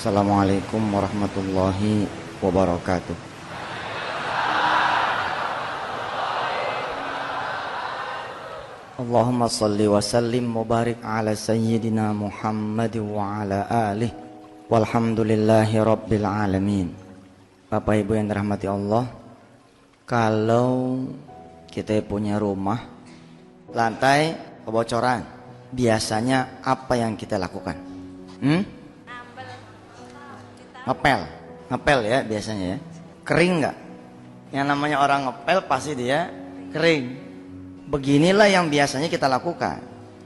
Assalamualaikum warahmatullahi wabarakatuh. Allahumma salli wa sallim mubarik ala sayyidina Muhammad wa ala alihi walhamdulillahi rabbil alamin. Bapak Ibu yang dirahmati Allah, kalau kita punya rumah lantai kebocoran, biasanya apa yang kita lakukan? Ngepel ya biasanya ya. Kering nggak? Yang namanya orang ngepel pasti dia kering. Beginilah yang biasanya kita lakukan.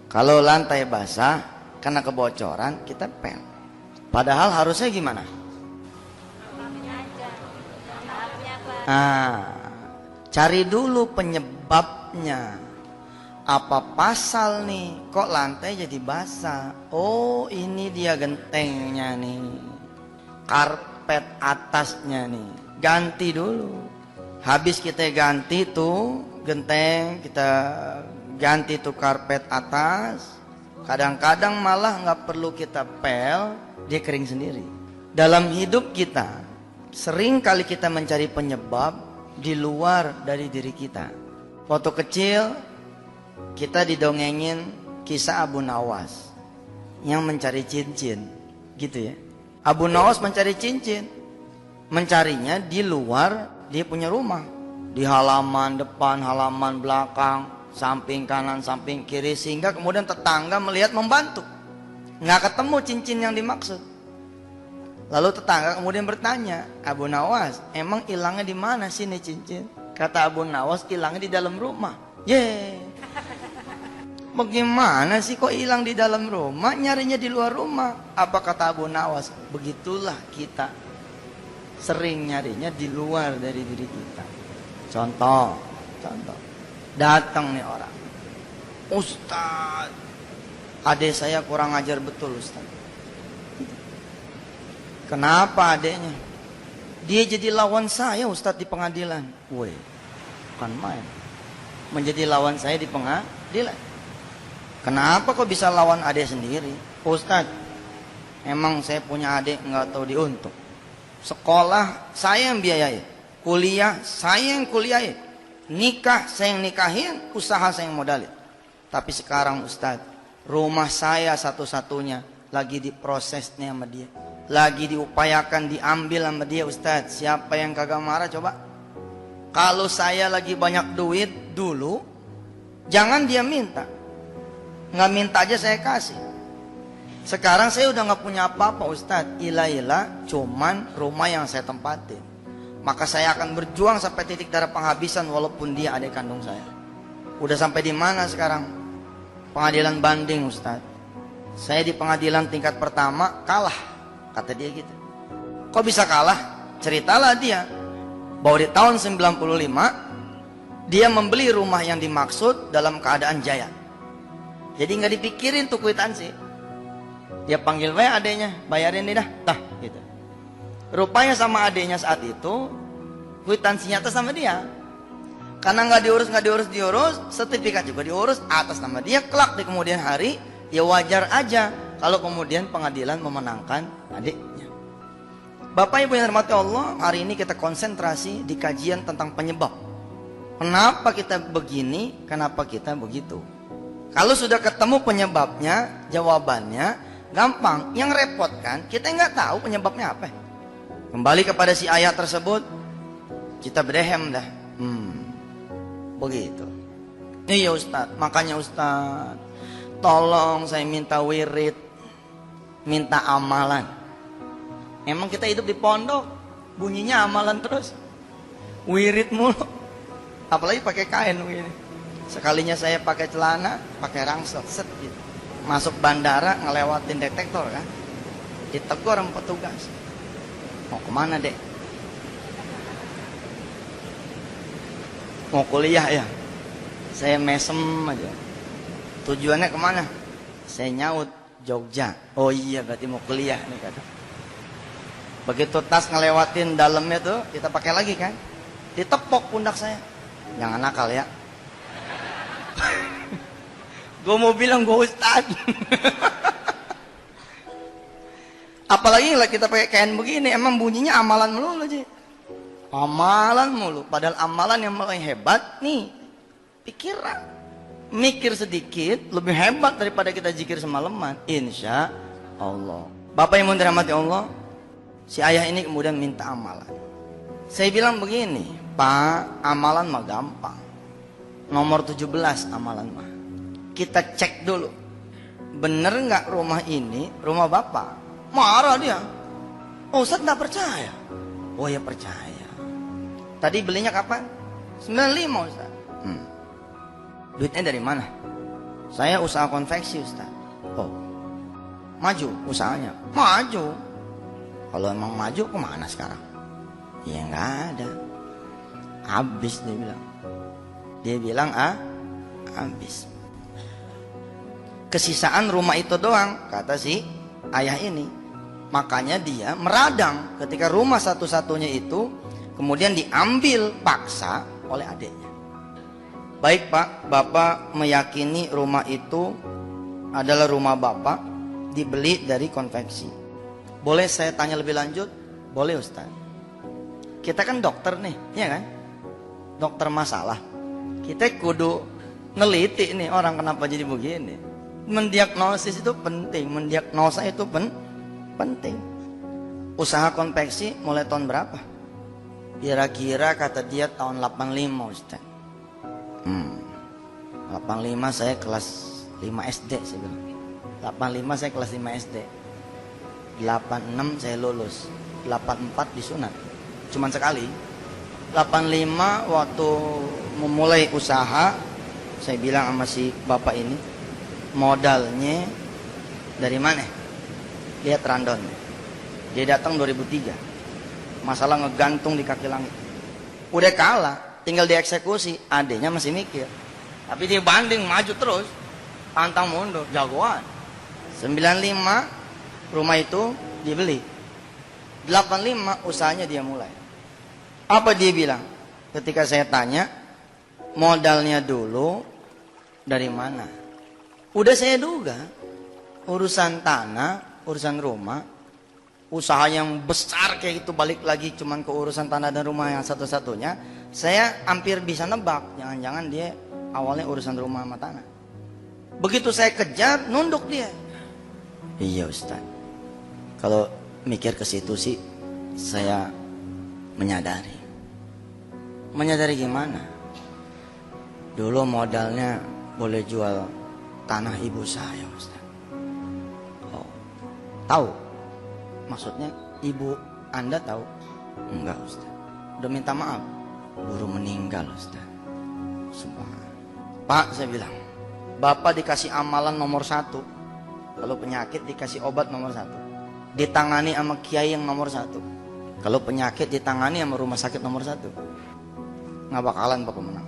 Kalau lantai basah karena kebocoran, kita pel. Padahal harusnya gimana? Cari dulu penyebabnya. Apa pasal nih? Kok lantai jadi basah? Oh, ini dia gentengnya nih. Karpet atasnya nih, ganti dulu. Habis kita ganti tuh genteng, kita ganti tuh karpet atas. Kadang-kadang malah nggak perlu kita pel, dia kering sendiri. Dalam hidup kita, sering kali kita mencari penyebab di luar dari diri kita. Waktu kecil, kita didongengin kisah Abu Nawas yang mencari cincin, gitu ya. Abu Nawas mencari cincin, mencarinya di luar dia punya rumah, di halaman depan, halaman belakang, samping kanan, samping kiri, sehingga kemudian tetangga melihat membantu. Nggak ketemu cincin yang dimaksud. Lalu tetangga kemudian bertanya, Abu Nawas, emang hilangnya di mana sih nih cincin? Kata Abu Nawas, hilangnya di dalam rumah. Bagaimana sih kok hilang di dalam rumah, nyarinya di luar rumah? Apa kata Abu Nawas? Begitulah kita sering nyarinya di luar dari diri kita. Contoh. Datang nih orang, Ustaz, adik saya kurang ajar betul Ustaz. Kenapa adiknya? Dia jadi lawan saya Ustaz di pengadilan. Woi, bukan main. Menjadi lawan saya di pengadilan. Kenapa kok bisa lawan adik sendiri? Ustaz, emang saya punya adik nggak tahu diuntung. Sekolah saya yang biayain, kuliah saya yang kuliahin, nikah saya yang nikahin, usaha saya yang modalin. Tapi sekarang Ustaz, rumah saya satu-satunya lagi diprosesnya sama dia, lagi diupayakan diambil sama dia Ustaz. Siapa yang kagak marah coba? Kalau saya lagi banyak duit dulu, jangan dia minta. Nggak minta aja saya kasih. Sekarang saya udah nggak punya apa-apa Ustadz. Ilah cuman rumah yang saya tempatin. Maka saya akan berjuang sampai titik darah penghabisan walaupun dia adik kandung saya. Udah sampai di mana sekarang? Pengadilan banding Ustadz. Saya di pengadilan tingkat pertama kalah, kata dia gitu. Kok bisa kalah? Ceritalah dia bahwa di tahun 95 dia membeli rumah yang dimaksud dalam keadaan jaya. Jadi nggak dipikirin tuh kwitansi. Dia panggil adeknya, bayarin nih dah, gitu. Rupanya sama adeknya saat itu kwitansinya atas sama dia. Karena nggak diurus, sertifikat juga diurus atas nama dia. Kelak di kemudian hari, ya wajar aja kalau kemudian pengadilan memenangkan adiknya. Bapak Ibu yang dirahmati Allah, hari ini kita konsentrasi di kajian tentang penyebab. Kenapa kita begini, kenapa kita begitu. Kalau sudah ketemu penyebabnya, jawabannya gampang. Yang repot kan, kita nggak tahu penyebabnya apa. Kembali kepada si ayat tersebut, kita berdehem dah. Begitu. Iya Ustaz, makanya Ustaz, tolong saya minta wirid, minta amalan. Emang kita hidup di pondok, bunyinya amalan terus, wirid mulu. Apalagi pakai kain begini. Sekalinya saya pakai celana, pakai rangsel, set gitu. Masuk bandara ngelewatin detektor kan, ditegur sama petugas. Mau kemana dek? Mau kuliah ya? Saya mesem aja. Tujuannya kemana? Saya nyaut Jogja. Oh iya berarti mau kuliah nih kata. Begitu tas ngelewatin dalamnya tuh, kita pakai lagi kan, ditepok pundak saya. Jangan nakal ya. Gue mau bilang gue Ustaz. Apalagi lah kita pakai kain begini, emang bunyinya amalan melulu aja. Amalan mulu. Padahal amalan yang paling hebat nih pikiran. Mikir sedikit lebih hebat daripada kita zikir semalaman. Insya Allah. Bapak yang mau dirahmati Allah, si ayah ini kemudian minta amalan. Saya bilang begini, Pak, amalan mah gampang. Nomor 17 amalan mah. Kita cek dulu. Bener nggak rumah ini rumah Bapak? Marah dia. Oh, Ustaz nggak percaya. Oh ya percaya. Tadi belinya kapan? 95 Ustaz. Duitnya dari mana? Saya usaha konveksi Ustaz. Oh, maju usahanya? Maju. Kalau emang maju kemana sekarang? Ya nggak ada. Habis dia bilang. Dia bilang habis. Kesisaan rumah itu doang, kata si ayah ini. Makanya dia meradang ketika rumah satu-satunya itu kemudian diambil paksa oleh adiknya. Baik Pak, Bapak meyakini rumah itu adalah rumah Bapak, dibeli dari konveksi. Boleh saya tanya lebih lanjut? Boleh Ustaz. Kita kan dokter nih, ya kan? Dokter masalah. Kita kudu neliti nih orang kenapa jadi begini. Mendiagnosis itu penting, mendiagnosa itu penting. Usaha konveksi mulai tahun berapa? Kira-kira kata dia tahun 85 Ustaz. 85 saya kelas 5 SD saya bilang. 85 saya kelas 5 SD. 86 saya lulus. 84 disunat. Cuman sekali. 85 waktu memulai usaha, saya bilang sama si bapak ini, modalnya dari mana? Lihat randon. Dia datang 2003. Masalah ngegantung di kaki langit. Udah kalah, tinggal dieksekusi. Adenya masih mikir. Tapi dia banding maju terus. Pantang mundur, jagoan. 95 rumah itu dibeli. 85 usahanya dia mulai. Apa dia bilang? Ketika saya tanya, modalnya dulu dari mana? Udah saya duga, urusan tanah, urusan rumah, usaha yang besar kayak itu balik lagi cuman ke urusan tanah dan rumah yang satu-satunya, saya hampir bisa nebak, jangan-jangan dia awalnya urusan rumah sama tanah. Begitu saya kejar, nunduk dia. Iya Ustaz, kalau mikir ke situ sih, saya menyadari. Menyadari gimana? Dulu modalnya boleh jual tanah ibu saya Ustaz. Oh, tahu? Maksudnya ibu Anda tahu? Enggak Ustaz. Udah minta maaf. Baru meninggal Ustaz. Subhanallah. Pak, saya bilang, Bapak dikasih amalan nomor 1. Kalau penyakit dikasih obat nomor 1. Ditangani sama kiai yang nomor 1. Kalau penyakit ditangani sama rumah sakit nomor 1. Nggak bakalan Bapak menang.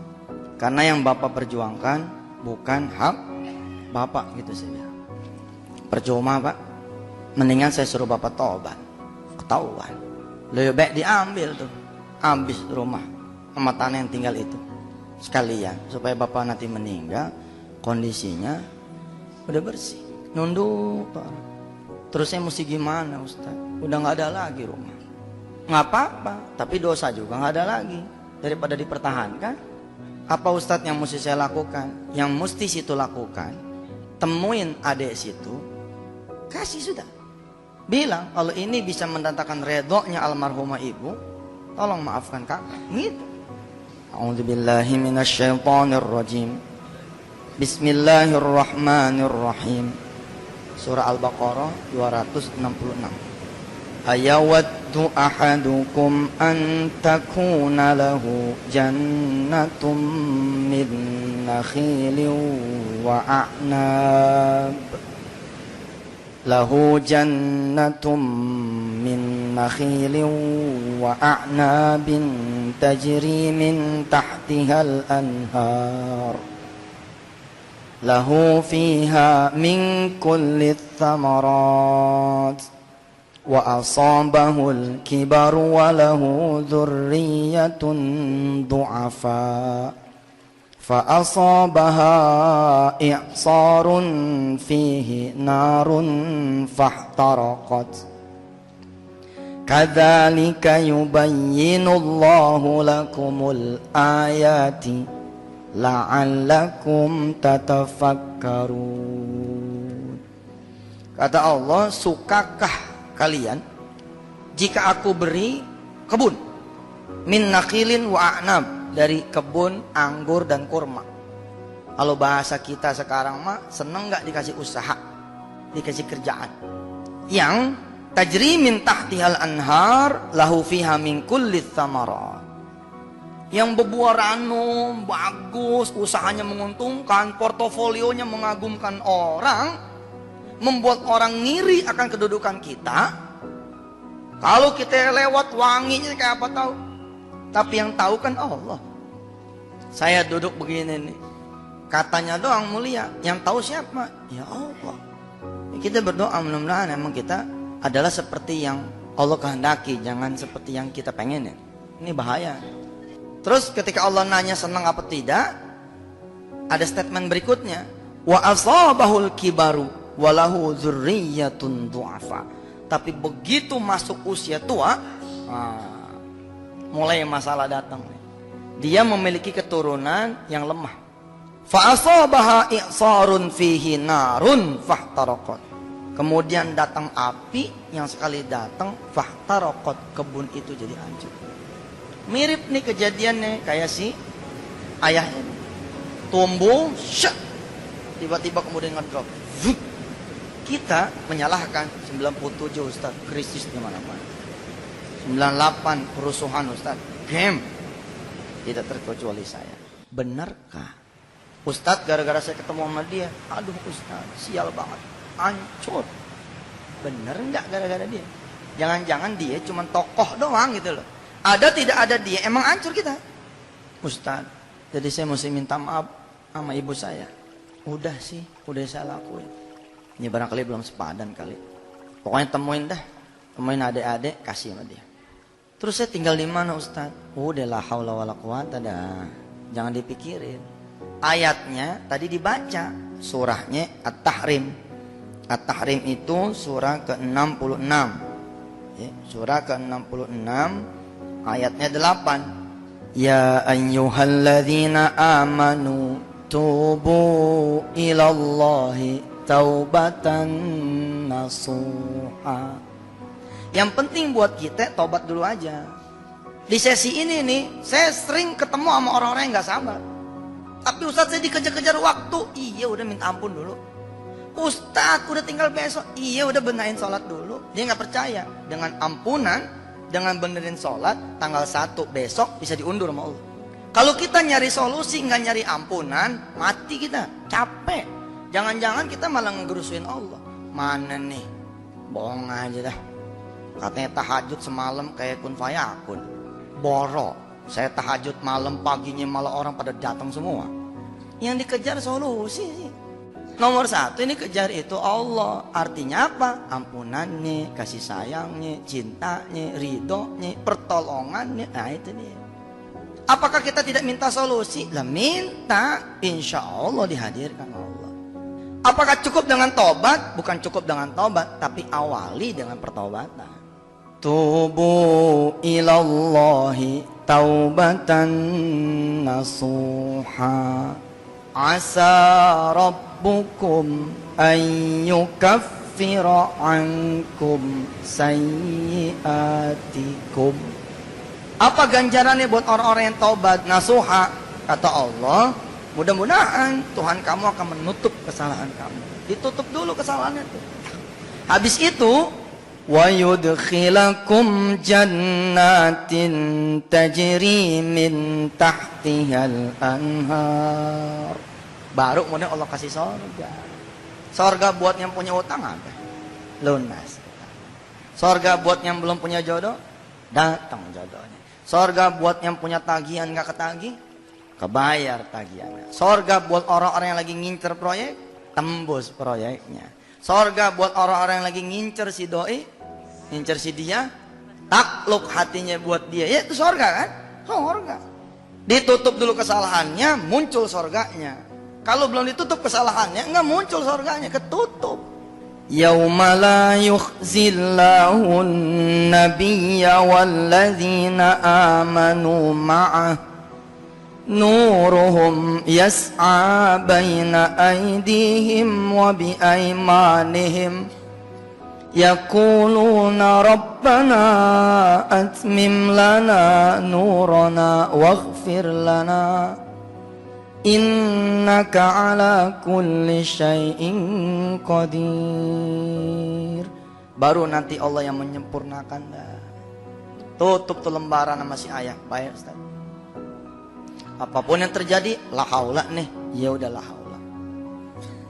Karena yang Bapak perjuangkan bukan hak Bapak, gitu saya bilang. Percuma Pak. Mendingan saya suruh Bapak tobat. Ketahuan. Lebih baik diambil tuh. Habis rumah sama tanah yang tinggal itu. Sekalian. Supaya Bapak nanti meninggal, kondisinya udah bersih. Nunduk Pak. Terus saya mesti gimana Ustaz? Udah nggak ada lagi rumah. Nggak apa-apa. Tapi dosa juga nggak ada lagi. Daripada dipertahankan, apa Ustadz yang mesti saya lakukan? Yang mesti situ lakukan, temuin adik situ, kasih sudah. Bilang kalau ini bisa mendatangkan redhonya almarhumah ibu, tolong maafkan kakak. Gitu. A'udzubillahi minasyaitonirrajim. Bismillahirrahmanirrahim. Surah Al-Baqarah 266. Ayawaddu ahadukum an takuna lahu jannatum min nakhilin wa a'nab. Lahu jannatum min nakhilin wa a'nabin tajri min tahtihal anhar. Lahu fiha min kulli thamarat. وأصابه الكبر وله ذرية ضعفاء فأصابها إعصار فيه نار فاحترقت Kadzalika yubayyinullahu lakumul ayati la'allakum tatafakkarun. Kata Allah, sukakah kalian jika aku beri kebun min nakhilin wa a'nab, dari kebun anggur dan kurma. Kalau bahasa kita sekarang mah, seneng nggak dikasih usaha, dikasih kerjaan yang tajri min tahtihal anhar lahu fiha min kulli thamarat, yang berbuah ranum, bagus, usahanya menguntungkan, portofolionya mengagumkan orang, membuat orang ngiri akan kedudukan kita. Kalau kita lewat wanginya kayak apa tahu, tapi yang tahu kan Allah. Saya duduk begini nih, katanya doang mulia, yang tahu siapa? Ya Allah. Kita berdoa mudah-mudahan emang kita adalah seperti yang Allah kehendaki, jangan seperti yang kita pengen ya. Ini bahaya. Terus ketika Allah nanya senang apa tidak, ada statement berikutnya, wa asabahul kibaru walahu dzurriyyatun du'afa. Tapi begitu masuk usia tua, mulai masalah datang. Dia memiliki keturunan yang lemah. Fa asabaha i'sarun fihi narun fahtaraqat. Kemudian datang api yang sekali datang fahtaraqat, kebun itu jadi hancur. Mirip nih kejadiannya kayak si ayahnya. Tumbuh, syak, tiba-tiba kemudian ngedrop. Kita menyalahkan 97 Ustaz, krisis di mana-mana. 98 kerusuhan Ustaz, game. Tidak terkecuali saya. Benarkah Ustaz gara-gara saya ketemu sama dia, aduh Ustaz, sial banget, hancur. Bener enggak gara-gara dia? Jangan-jangan dia cuma tokoh doang gitu loh. Ada tidak ada dia, emang hancur kita. Ustaz, jadi saya mesti minta maaf sama ibu saya. Udah sih, udah saya lakuin. Ini barangkali belum sepadan kali. Pokoknya temuin dah, temuin adik-adik, kasih sama dia. Terus saya tinggal di mana Ustaz? Udah la haula wala quwata dah. Jangan dipikirin. Ayatnya tadi dibaca, surahnya At-Tahrim. At-Tahrim itu surah ke-66. Ya, surah ke-66 ayatnya 8. Ya ayyuhalladzina amanu tubu ilallahi taubatan nasuha. Yang penting buat kita tobat dulu aja. Di sesi ini nih, saya sering ketemu sama orang-orang yang gak sabar. Tapi Ustaz saya dikejar-kejar waktu. Iya udah minta ampun dulu. Ustaz udah tinggal besok. Iya udah benahin sholat dulu. Dia gak percaya. Dengan ampunan, dengan benerin sholat, tanggal 1 besok bisa diundur sama Allah. Kalau kita nyari solusi gak nyari ampunan, mati kita, capek. Jangan-jangan kita malah ngegerusuin Allah. Mana nih, bohong aja dah. Katanya tahajud semalam kayak kun fayakun. Boro, saya tahajud malam, paginya malah orang pada datang semua. Yang dikejar solusi sih. Nomor 1 ini kejar itu Allah. Artinya apa? Ampunannya, kasih sayangnya, cintanya, ridhonya, pertolongannya. Nah itu dia. Apakah kita tidak minta solusi? Lah minta, insya Allah dihadirkan Allah. Apakah cukup dengan tobat? Bukan cukup dengan tobat, tapi awali dengan pertobatan. Tubu ilallahi taubatan nasuha. Asa rabbukum an yukaffira ankum sayyiatikum. Apa ganjarannya buat orang-orang yang taubat nasuha? Kata Allah, mudah-mudahan Tuhan kamu akan menutup kesalahan kamu. Ditutup dulu kesalahannya itu. Habis itu, wa yudkhilakum jannatin tajri min tahtihal anhar. Baru kemudian Allah kasih surga. Surga buat yang punya utang apa? Lunas. Surga buat yang belum punya jodoh, datang jodohnya. Surga buat yang punya tagihan gak ketagih, kebayar tagihannya. Surga buat orang-orang yang lagi ngincer proyek, tembus proyeknya. Surga buat orang-orang yang lagi ngincer si doi, ngincer si dia, takluk hatinya buat dia. Ya itu surga kan? Surga. Ditutup dulu kesalahannya, muncul surganya. Kalau belum ditutup kesalahannya, nggak muncul surganya, ketutup. Yauma la yukhzillahun nabiyya walladzina amanu ma'ah nuruhum yas'a baina aydihim wa biaymanihim yaquluna rabbana atmim lana nurana waghfir lana innaka ala kulli syai'in qadir. Baru nanti Allah yang menyempurnakan. Tutup tuh lembaran sama si ayah. Baik Ustaz. Apapun yang terjadi, la haula nih. Ya udah la haula.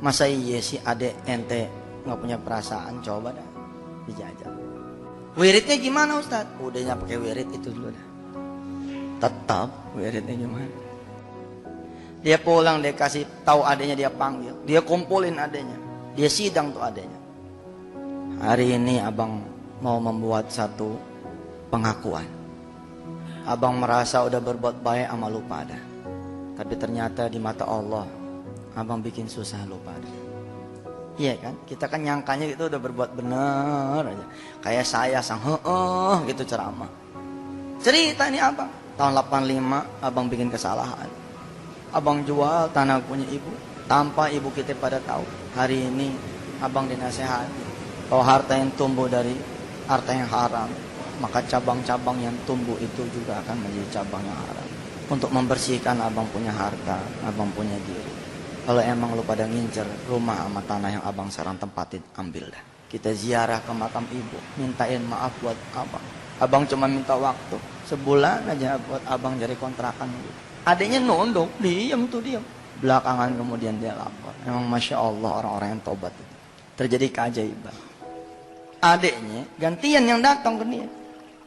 Masa iya sih adek ente nggak punya perasaan, coba dah dijajal. Wiridnya gimana Ustaz? Udahnya pakai wirid itu dulu dah. Tetap wiridnya gimana? Dia pulang, dia kasih tahu adanya, dia panggil, dia kumpulin adanya, dia sidang tuh adanya. Hari ini abang mau membuat satu pengakuan. Abang merasa udah berbuat baik sama lu pada, tapi ternyata di mata Allah abang bikin susah lu pada. Iya kan? Kita kan nyangkanya itu udah berbuat benar aja. Kayak saya sang gitu ceramah. Cerita ini abang, tahun 85 abang bikin kesalahan. Abang jual tanah punya ibu tanpa ibu kita pada tahu. Hari ini abang dinasehati bahwa harta yang tumbuh dari harta yang haram, maka cabang-cabang yang tumbuh itu juga akan menjadi cabang yang haram. Untuk membersihkan abang punya harta, abang punya diri. Kalau emang lu pada ngincer rumah sama tanah yang abang sekarang tempatin, ambil dah. Kita ziarah ke makam ibu, mintain maaf buat abang. Abang cuma minta waktu sebulan aja buat abang jadi kontrakan gitu. Adanya nunduk, diam. Belakangan kemudian dia lapor. Emang Masya Allah orang-orang yang tobat itu. Terjadi keajaiban. Adiknya gantian yang datang ke dia.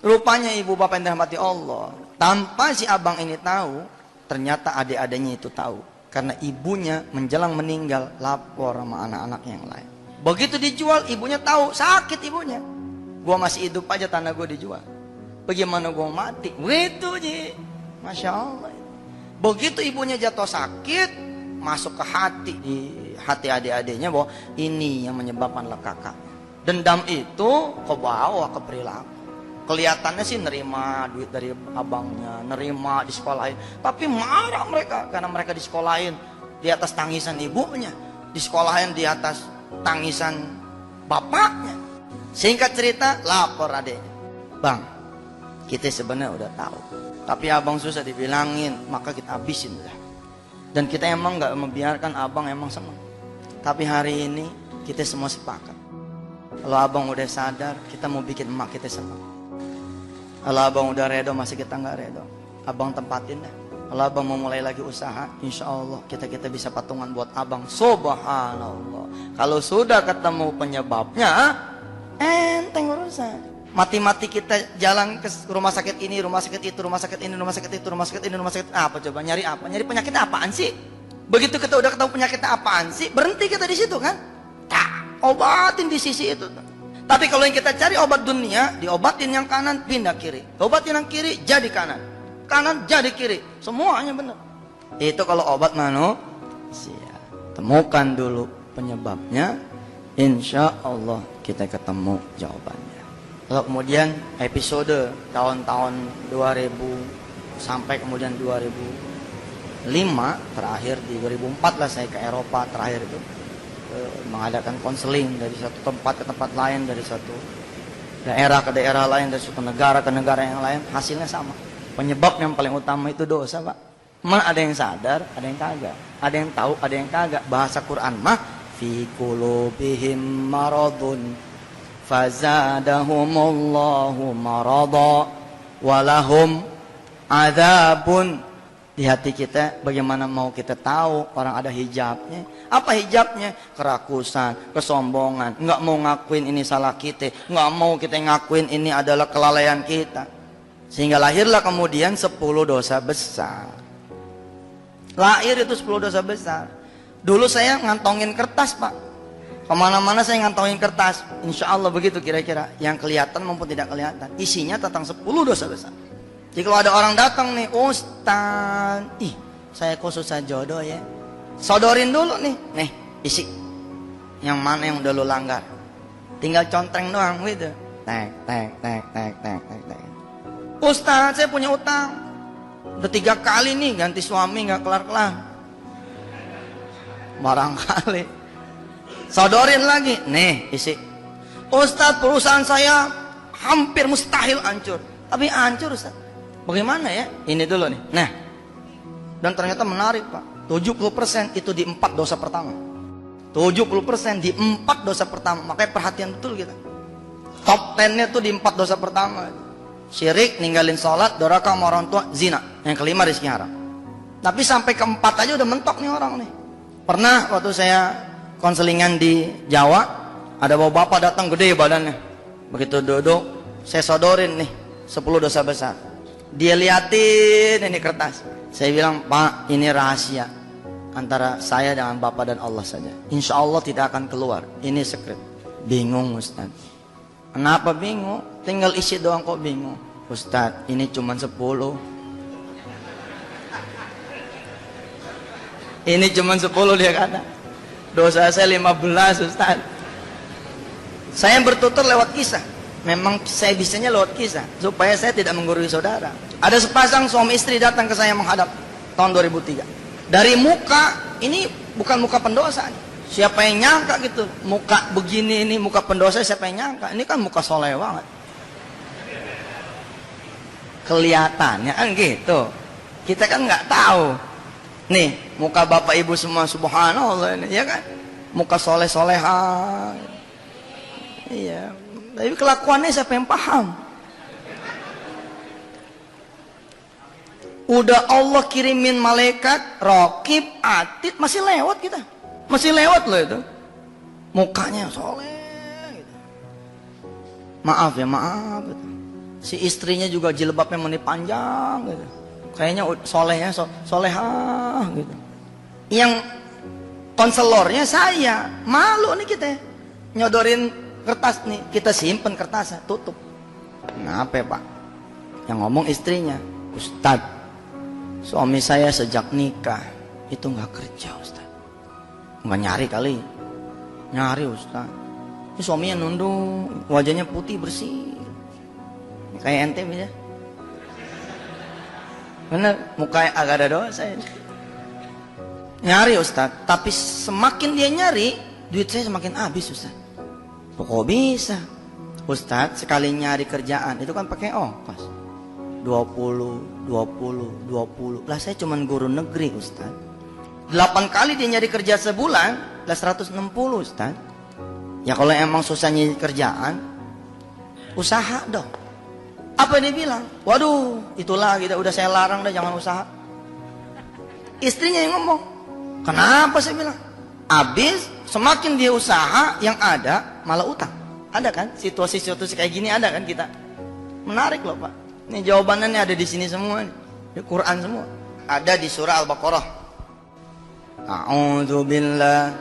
Rupanya ibu bapak yang dirahmati Allah. Tanpa si abang ini tahu, ternyata adik-adiknya itu tahu. Karena ibunya menjelang meninggal lapor sama anak-anak yang lain. Begitu dijual, ibunya tahu, sakit ibunya. Gua masih hidup aja tanah gua dijual. Bagaimana gua mati? Gitu Ji. Masya Allah. Begitu ibunya jatuh sakit, masuk ke hati, di hati adik-adiknya bahwa ini yang menyebabkan lekaka. Dendam itu ke bawah ke perilaku. Kelihatannya sih nerima duit dari abangnya, nerima di sekolahin, tapi marah mereka karena mereka di sekolahin di atas tangisan ibunya, di sekolahin di atas tangisan bapaknya. Singkat cerita, lapor adiknya, bang, kita sebenarnya udah tahu. Tapi abang susah dibilangin, maka kita habisin udah. Dan kita emang gak membiarkan abang emang senang. Tapi hari ini kita semua sepakat. Kalau abang udah sadar, kita mau bikin emak kita senang. Kalau abang udah redo, masih kita gak redo, abang tempatin dah. Kalau abang mau mulai lagi usaha, insya Allah kita bisa patungan buat abang. Subhanallah. Kalau sudah ketemu penyebabnya, enteng urusan. Mati-mati kita jalan ke rumah sakit ini, rumah sakit itu, rumah sakit ini, rumah sakit itu, rumah sakit ini, rumah sakit apa coba? Nyari apa? Nyari penyakit apaan sih? Begitu kita udah ketemu penyakit apaan sih, berhenti kita di situ kan? Tak, obatin di sisi itu. Tapi kalau yang kita cari obat dunia, diobatin yang kanan, pindah kiri. Obatin yang kiri, jadi kanan. Kanan jadi kiri. Semuanya benar. Itu kalau obat manusia. Temukan dulu penyebabnya, insya Allah kita ketemu jawabannya. Kalau kemudian episode tahun-tahun 2000 sampai kemudian 2005 terakhir di 2004 lah saya ke Eropa terakhir itu mengadakan konseling dari satu tempat ke tempat lain, dari satu daerah ke daerah lain, dari satu negara ke negara yang lain, hasilnya sama. Penyebab yang paling utama itu dosa, Pak. Mana ada yang sadar, ada yang kagak, ada yang tahu, ada yang kagak. Bahasa Quran mah fi qulubihim maradun fazadahumullahu marada walahum adzabun. Di hati kita bagaimana mau kita tahu orang ada hijabnya? Apa hijabnya? Kerakusan, kesombongan, nggak mau ngakuin ini salah kita, nggak mau kita ngakuin ini adalah kelalaian kita. Sehingga lahirlah kemudian 10 dosa besar. Lahir itu 10 dosa besar. Dulu saya ngantongin kertas, Pak. Kemana-mana saya ngantongin kertas. Insya Allah begitu kira-kira. Yang kelihatan maupun tidak kelihatan. Isinya tentang 10 dosa besar. Jadi kalau ada orang datang nih, Ustaz, saya kok susah jodoh ya. Sodorin dulu nih, isi. Yang mana yang udah lo langgar. tinggal contreng doang gitu. Tek, tek, tek, tek, tek, tek, tek. Ustaz, saya punya utang. Udah 3 kali nih ganti suami nggak kelar-kelar. Barangkali. Sodorin lagi. Nih, isi. Ustaz, perusahaan saya hampir mustahil hancur. Tapi hancur, Ustaz. Bagaimana ya? Ini dulu nih. Nah. Dan ternyata menarik, Pak. 70% itu di 4 dosa pertama. 70% di 4 dosa pertama. Makanya perhatian betul kita. Top 10-nya tuh di 4 dosa pertama. Syirik, ninggalin sholat, doraka sama orang tua, zina. Yang kelima rezeki haram. Tapi sampai keempat aja udah mentok nih orang nih. Pernah waktu saya konselingan di Jawa, ada bapak datang gede badannya. Begitu duduk, saya sodorin nih 10 dosa besar. Dia liatin ini kertas. Saya bilang, Pak, ini rahasia antara saya dengan bapak dan Allah saja. Insya Allah tidak akan keluar. Ini secret. Bingung, Ustaz. Kenapa bingung? Tinggal isi doang kok bingung. Ustaz, ini cuma 10. Ini cuma 10 dia kata. Dosa saya 15, Ustaz. Saya bertutur lewat kisah. Memang saya bisanya lewat kisah. Supaya saya tidak menggurui saudara. Ada sepasang suami istri datang ke saya menghadap. Tahun 2003. Dari muka, ini bukan muka pendosa. Siapa yang nyangka gitu. Muka begini ini, muka pendosa siapa yang nyangka. Ini kan muka soleh banget. Kelihatannya kan gitu. Kita kan nggak tahu. Nih, muka bapak ibu semua subhanallah ini, ya kan? Muka soleh-soleha. Iya. Tapi kelakuannya siapa yang paham? Udah Allah kirimin malaikat, raqib, atid, masih lewat kita. Masih lewat loh itu. Mukanya soleh gitu. Maaf ya, maaf gitu. Si istrinya juga jilbabnya meni panjang gitu. Kayaknya solehnya solehah gitu. Yang konselornya saya. Malu nih kita. Nyodorin kertas nih. Kita simpen kertasnya, tutup. Kenapa ya, Pak? Yang ngomong istrinya, Ustadz, suami saya sejak nikah itu nggak kerja, Ustadz. Nggak nyari kali. Nyari, Ustadz. Ini suaminya nunduk, wajahnya putih bersih. Kayak ente bisa. Bener, mukanya agak ada dosa ini. Nyari, Ustadz. Tapi semakin dia nyari, duit saya semakin habis, Ustadz. Kok bisa? Ustadz, sekali nyari kerjaan itu kan pakai ongkos 20, 20, 20. Lah saya cuman guru negeri, Ustadz. 8 kali dia nyari kerja sebulan, lah 160, Ustadz. Ya kalau emang susah nyari kerjaan, usaha dong. Apa dia bilang? Waduh, itulah kita udah saya larang dah jangan usaha. Istrinya yang ngomong. Kenapa saya bilang? Habis semakin dia usaha yang ada malah utang. Ada kan situasi-situasi kayak gini, ada kan kita. Menarik loh, Pak. Ini jawabannya ada di sini semua nih. Di Quran semua. Ada di surah Al-Baqarah. A'udzubillah.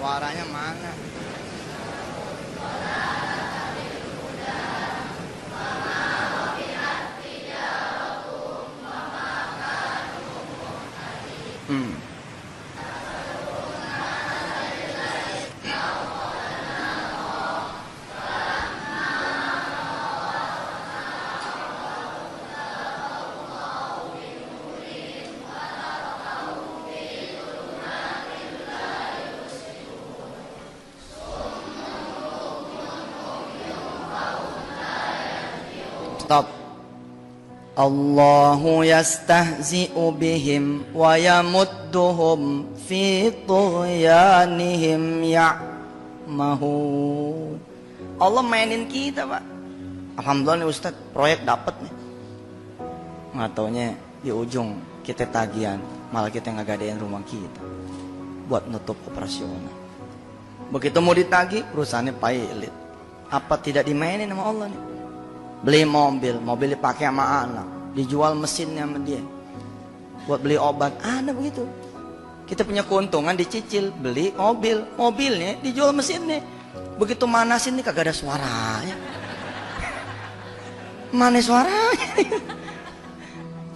Suaranya mana? Stop. Allahu yastahzi'u bihim wa yamudduhum fi tughyanihim ya'mahun. Allah mainin kita, Pak. Alhamdulillah nih Ustaz, proyek dapat nih. Nggak taunya di ujung kita tagihan, malah kita ngagadein rumah kita buat nutup operasional. Begitu mau ditagih, perusahaannya pailit. Apa tidak dimainin sama Allah nih? Beli mobil dipakai sama anak, dijual mesinnya sama dia buat beli obat, ada begitu. Kita punya keuntungan dicicil, beli mobil, mobilnya dijual mesinnya. Begitu manasin nih kagak ada suaranya. Mana suaranya?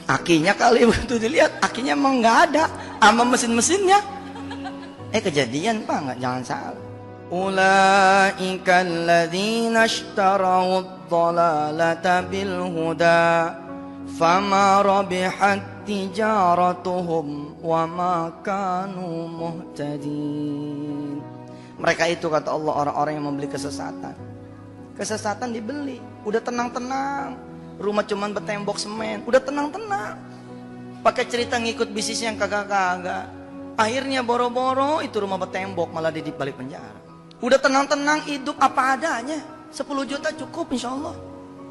Akinya kali begitu dilihat, akinya emang nggak ada, sama mesin-mesinnya. Kejadian Pak, nggak, jangan salah. Ulaika alladzina ishtarau ad-dhalalata bil huda fama rabihat tijaratuhum wa ma kanu muhtadin. Mereka itu kata Allah orang-orang yang membeli kesesatan. Kesesatan dibeli, udah tenang-tenang. Rumah cuman bertembok semen, udah tenang-tenang. Pakai cerita ngikut bisnis yang kagak-kagak. Akhirnya boro-boro itu rumah bertembok malah di balik penjara. Udah tenang-tenang hidup apa adanya. 10 juta cukup insya Allah.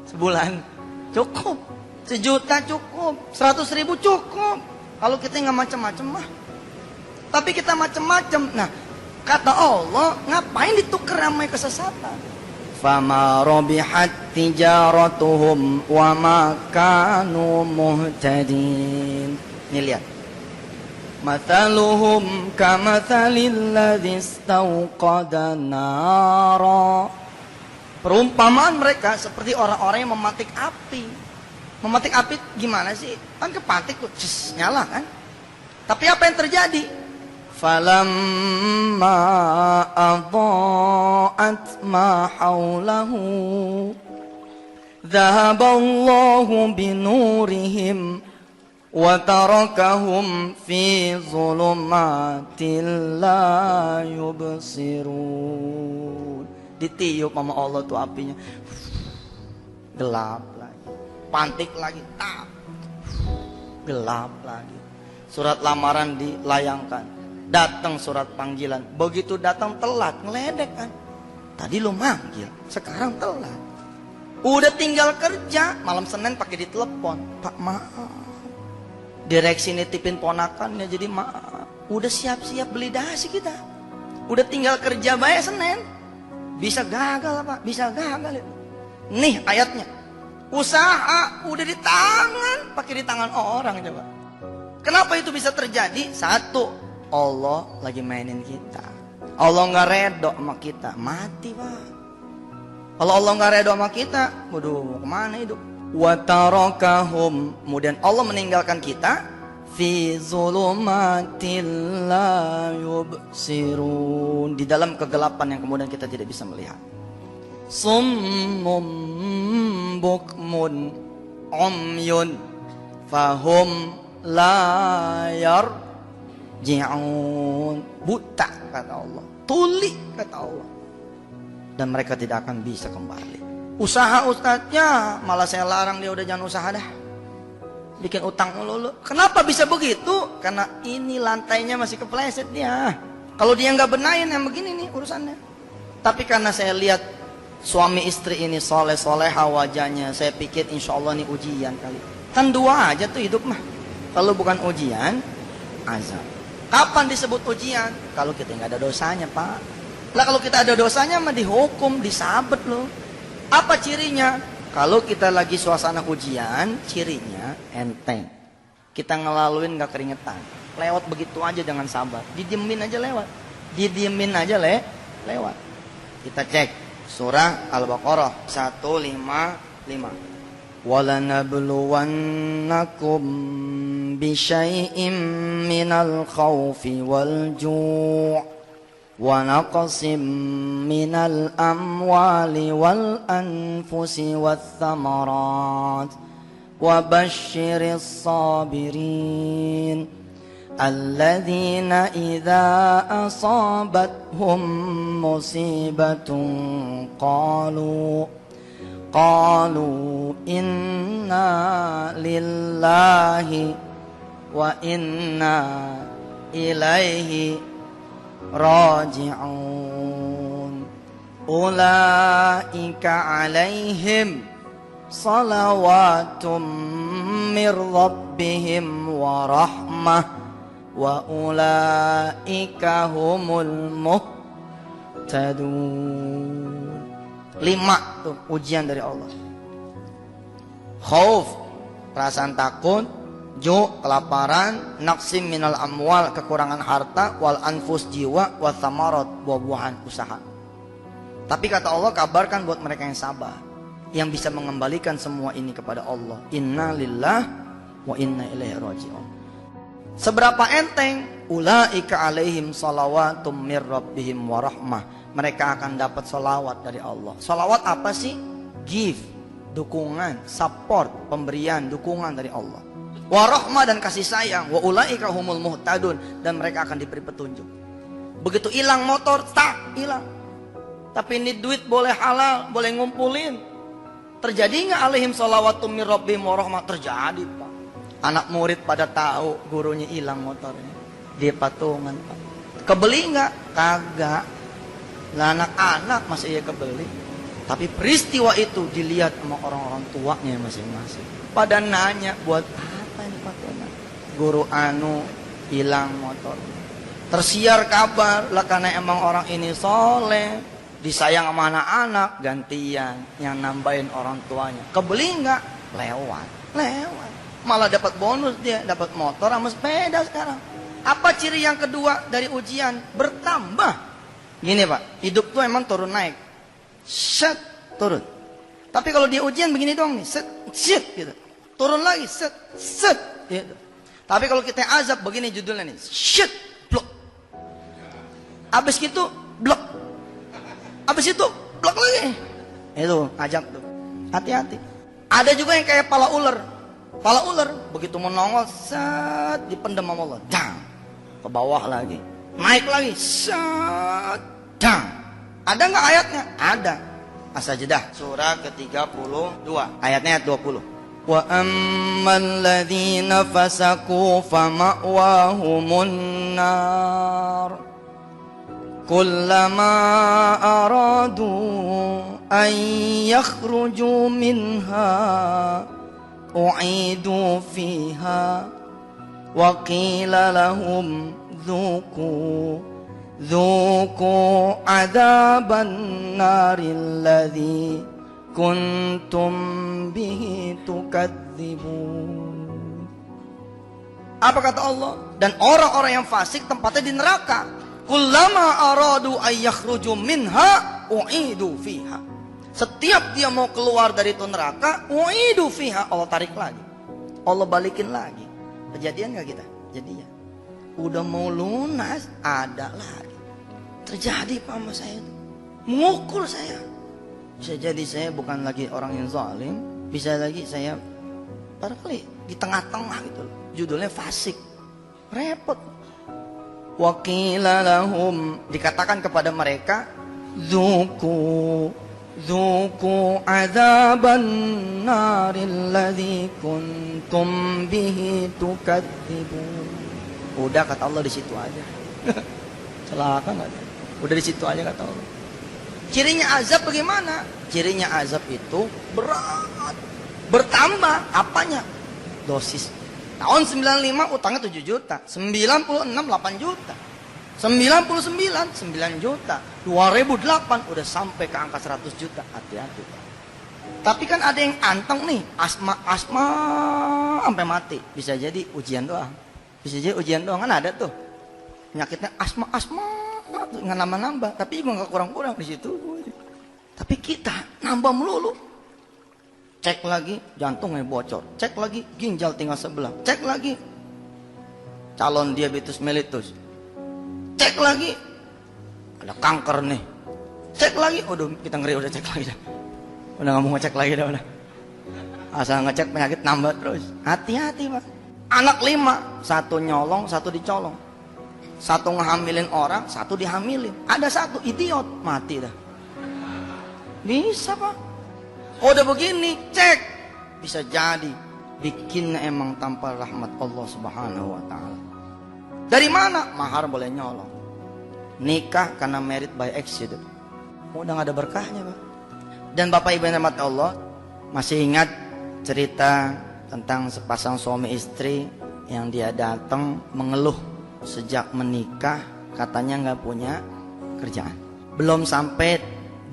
Sebulan cukup. 1 juta cukup. 100.000 cukup. Kalau kita nggak macem-macem mah. Tapi kita macem-macem. Nah, kata Allah, ngapain ditukar sama kesesatan? Fama rabihat tijaratuhum wa ma kanu muhtadin. Nih lihat. Mathaluhum kamathalil ladzi istauqada nara. Perumpamaan mereka seperti orang-orang yang mematik api. Mematik api gimana sih? Kan kepatik tuh, nyala kan? Tapi apa yang terjadi? Falamma adha'at ma hawlahu dhahaballahu binurihim wa tarakahum fi dhulumatin la yubsirun. Ditiup sama Allah tuh apinya, gelap lagi, pantik lagi, tap, gelap lagi. Surat lamaran dilayangkan, datang surat panggilan. Begitu datang telat, ngeledek kan. Tadi lo manggil, sekarang telat. Udah tinggal kerja, malam Senin pakai ditelepon. Pak maaf, direksi nitipin ponakannya jadi maaf. Udah siap-siap beli dasi kita. Udah tinggal kerja bayar Senin. Bisa gagal Pak, bisa gagal. Nih ayatnya. Usaha udah di tangan, pakai di tangan orang coba. Kenapa itu bisa terjadi? Satu, Allah lagi mainin kita. Allah nggak redo sama kita, mati Pak. Kalau Allah nggak redo sama kita, waduh kemana hidup? Wa tarakahum, kemudian Allah meninggalkan kita fi zulumatil la yubsirun, di dalam kegelapan yang kemudian kita tidak bisa melihat. Summum bukmun umyun fahum la yarji'un. Buta kata Allah, tuli kata Allah, dan mereka tidak akan bisa kembali. Usaha ustadznya malah saya larang, dia udah jangan usaha dah, bikin utang mulu. Kenapa bisa begitu? Karena ini lantainya masih kepleset dia. Kalau dia nggak benahin yang begini nih urusannya. Tapi karena saya lihat suami istri ini soleh-soleha wajahnya, saya pikir insya Allah ini ujian kali. Kan dua aja tuh hidup mah. Kalau bukan ujian, azab. Kapan disebut ujian? Kalau kita nggak ada dosanya Pak. Lah kalau kita ada dosanya mah dihukum, disabet loh. Apa cirinya? Kalau kita lagi suasana ujian, cirinya enteng. Kita ngelaluin gak keringetan. Lewat begitu aja dengan sabar. Didiemin aja lewat. Didiemin aja lewat. Kita cek surah Al-Baqarah 155. وَلَنَبْلُوَنَّكُمْ بِشَيْءٍ مِّنَ الْخَوْفِ وَالْجُوعِ وَنَقْصٍ مِّنَ الْأَمْوَالِ وَالْأَنفُسِ وَالثَّمَرَاتِ وَبَشِّرِ الصَّابِرِينَ الَّذِينَ إِذَا أَصَابَتْهُم مُّصِيبَةٌ قالوا إنا لله وإنا إليه راجعون أولئك عليهم صلوات من ربهم ورحمة وأولئك هم المهتدون. 5 tuh ujian dari Allah. Khauf, perasaan takut, Ju, kelaparan, naqsim minal amwal, kekurangan harta, wal anfus, jiwa, wa thamarat, buah-buahan, usaha. Tapi kata Allah, kabarkan buat mereka yang sabar, yang bisa mengembalikan semua ini kepada Allah. Inna lillah wa inna ilaihi raji'un. Seberapa enteng? Ulaika alaihim salawatum mir rabbihim wa rahmah. Mereka akan dapat salawat dari Allah. Salawat apa sih? Give, dukungan, support, pemberian, dukungan dari Allah. Wa rahmah, dan kasih sayang. Wa ulaika humul muhtadun, dan mereka akan diberi petunjuk. Begitu hilang motor, tak hilang. Tapi ini duit boleh halal, boleh ngumpulin. Terjadi nggak alaihim salawatum mir rabbihim wa rahmah? Terjadi, Pak. Anak murid pada tahu gurunya hilang motornya. Dia patungan, Pak. Kebeli nggak? Kagak. Lah anak-anak masih ya kebeli. Tapi peristiwa itu dilihat sama orang-orang tuanya masing-masing. Pada nanya, buat apa ini patungan? Guru anu hilang motor. Tersiar kabar, lah karena emang orang ini soleh, disayang sama anak-anak, gantian yang nambahin orang tuanya. Kebeli nggak? Lewat. Malah dapat bonus dia, dapat motor sama sepeda sekarang. Apa ciri yang kedua dari ujian? Bertambah. Gini Pak, hidup tuh emang turun naik. Set, turun. Tapi kalau dia ujian begini dong nih, set, gitu. Turun lagi, set, gitu. Tapi kalau kita azab begini judulnya nih, set, blok. Abis gitu, blok. Abis itu, blok lagi. Itu, ajab tuh. Hati-hati. Ada juga yang kayak pala ular. Pala ular, begitu menongol, set, dipendam sama Allah. Dang. Ke bawah lagi. Naik lagi, set, dang. Ada nggak ayatnya? Ada. As-Sajdah surah ke-32 ayatnya 20. Wa ammal ladzina fasaku fama'wahumun nar kullama aradu an yakhruju minha u'idu fiha wa qila lahum Dhuku adaban naril ladzi kuntum bihi tukadzibun. Apa kata Allah? Dan orang-orang yang fasik tempatnya di neraka. Kullama aradu ayyakhruju minha u'idu fiha. Setiap dia mau keluar dari itu neraka, u'idu fiha, Allah tarik lagi. Allah balikin lagi. Kejadian gak kita? Jadinya. Udah mau lunas, ada lagi. Terjadi Pak sama saya itu. Mengukur saya. Bisa jadi saya bukan lagi orang yang zalim. Bisa lagi saya barangkali di tengah-tengah gitu. Judulnya fasik. Repot. Wa qila lahum, dikatakan kepada mereka, Zuku azaban naril ladzi kuntum bihi tukadzibun. Udah kata Allah di situ aja. Celaka nggak? Udah di situ aja kata Allah. Cirinya azab bagaimana? Cirinya azab itu berat, bertambah. Apanya? Dosis. Tahun 95 utangnya 7 juta, 96 8 juta, 99 9 juta, 2008 udah sampai ke angka 100 juta. Hati-hati. Tapi kan ada yang anteng nih, asma sampai mati. Bisa jadi ujian doang. Bisa jadi ujian doang, kan ada tuh penyakitnya asma nggak nambah-nambah, tapi juga nggak kurang-kurang di situ. Tapi kita nambah melulu. Cek lagi jantungnya bocor, cek lagi ginjal tinggal sebelah, cek lagi calon diabetes mellitus, cek lagi ada kanker nih, cek lagi, udah kita ngeri udah cek lagi dah. Udah nggak mau ngecek lagi dah udah. Asal ngecek penyakit nambah terus. Hati-hati Pak. Anak 5, 1 nyolong, 1 dicolong. 1 ngehamilin orang, 1 dihamilin. Ada 1 idiot, mati dah. Bisa Pak. Oh, udah begini, cek. Bisa jadi bikinnya emang tanpa rahmat Allah Subhanahu wa ta'ala. Dari mana? Mahar boleh nyolong. Nikah karena married by accident. Udah gak ada berkahnya Pak. Dan Bapak Ibu yang rahmat Allah, masih ingat cerita tentang sepasang suami istri yang dia datang mengeluh sejak menikah, katanya nggak punya kerjaan. Belum sampai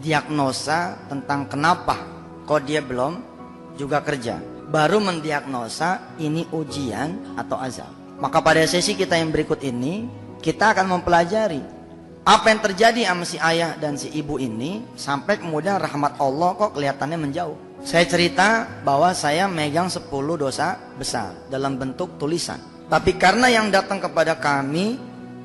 diagnosa tentang kenapa kok dia belum juga kerja. baru mendiagnosa ini ujian atau azab. Maka pada sesi kita yang berikut ini, kita akan mempelajari apa yang terjadi sama si ayah dan si ibu ini, sampai kemudian rahmat Allah kok kelihatannya menjauh. Saya cerita bahwa saya megang 10 dosa besar dalam bentuk tulisan. Tapi karena yang datang kepada kami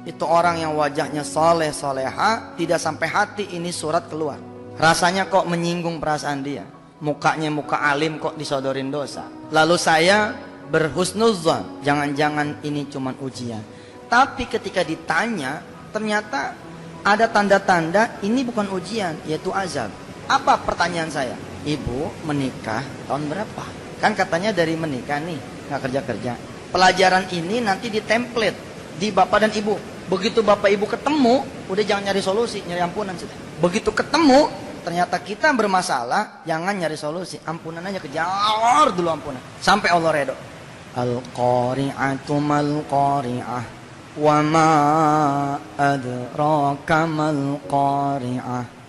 itu orang yang wajahnya soleh soleha, tidak sampai hati ini surat keluar. Rasanya kok menyinggung perasaan dia. Mukanya muka alim kok disodorin dosa. Lalu saya berhusnuzon, jangan-jangan ini cuma ujian. Tapi ketika ditanya, ternyata ada tanda-tanda ini bukan ujian, yaitu azab. Apa pertanyaan saya? Ibu menikah tahun berapa? Kan katanya dari menikah nih, nggak kerja-kerja. Pelajaran ini nanti di template di bapak dan ibu. Begitu bapak ibu ketemu, udah jangan nyari solusi, nyari ampunan sudah. Begitu ketemu, ternyata kita bermasalah, jangan nyari solusi, ampunan aja, kejar dulu ampunan sampai Allah redho. Al-qari'atu mal-qari'ah wa ma adraka mal-qari'ah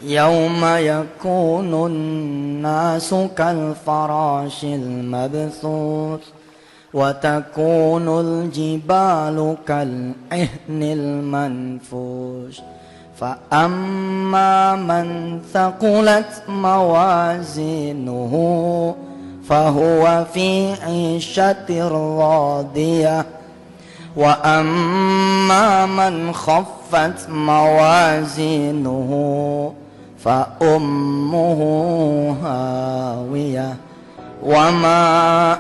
yauma yakunun nasu kal farashil mabthus wa takunul jibalu kal ihnil manfush fa amma man thaqulat mawazinuhu fahuwa fi 'ishatir radiyah wa amma man khaffat mawazinuhu fa ummuhu hawiyah wa ma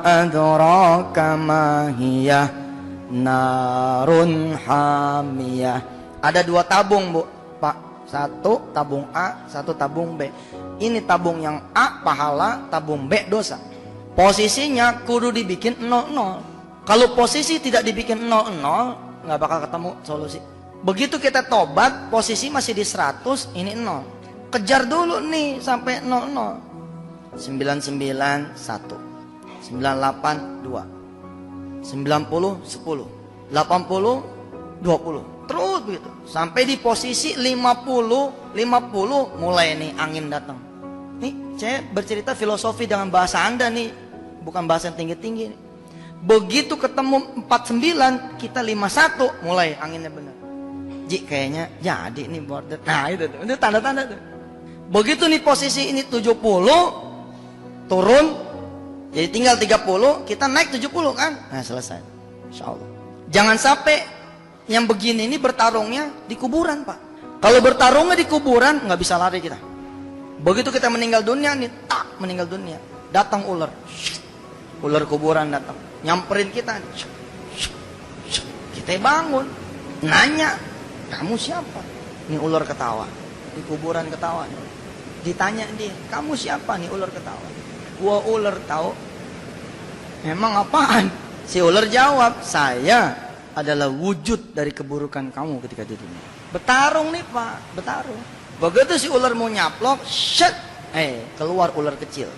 adraka ma hiya narun hamiyah. Ada 2 tabung, Bu, Pak. 1 tabung A, 1 tabung B. Ini tabung yang A pahala, tabung B dosa. Posisinya kudu dibikin 00. Kalau posisi tidak dibikin 00, nggak bakal ketemu solusi. Begitu kita tobat, posisi masih di 100, ini 0. Kejar dulu nih sampai 00. 99 1, 98 2, 90 10, 80 20. Terus begitu sampai di posisi 50 mulai nih angin datang. Nih saya bercerita filosofi dengan bahasa Anda nih, bukan bahasa yang tinggi-tinggi nih. Begitu ketemu 49, kita 51, mulai anginnya benar. Ji kayaknya jadi nih border. Nah itu tanda-tanda tuh. Begitu nih posisi ini 70, turun, jadi tinggal 30, kita naik 70 kan? Nah selesai, insya Allah. Jangan sampai yang begini ini bertarungnya di kuburan, Pak. Kalau bertarungnya di kuburan, nggak bisa lari kita. Begitu kita meninggal dunia nih, tak meninggal dunia, datang ular, ular kuburan datang, nyamperin kita, kita bangun, nanya, kamu siapa? Ini ular ketawa, di kuburan ketawa. Ditanya dia, kamu siapa? Nih ular ketawa. Gua ular tahu. Emang apaan? Si ular jawab, saya adalah wujud dari keburukan kamu ketika di dunia. Bertarung nih Pak, bertarung. Begitu si ular mau nyaplok, shit, keluar ular kecil.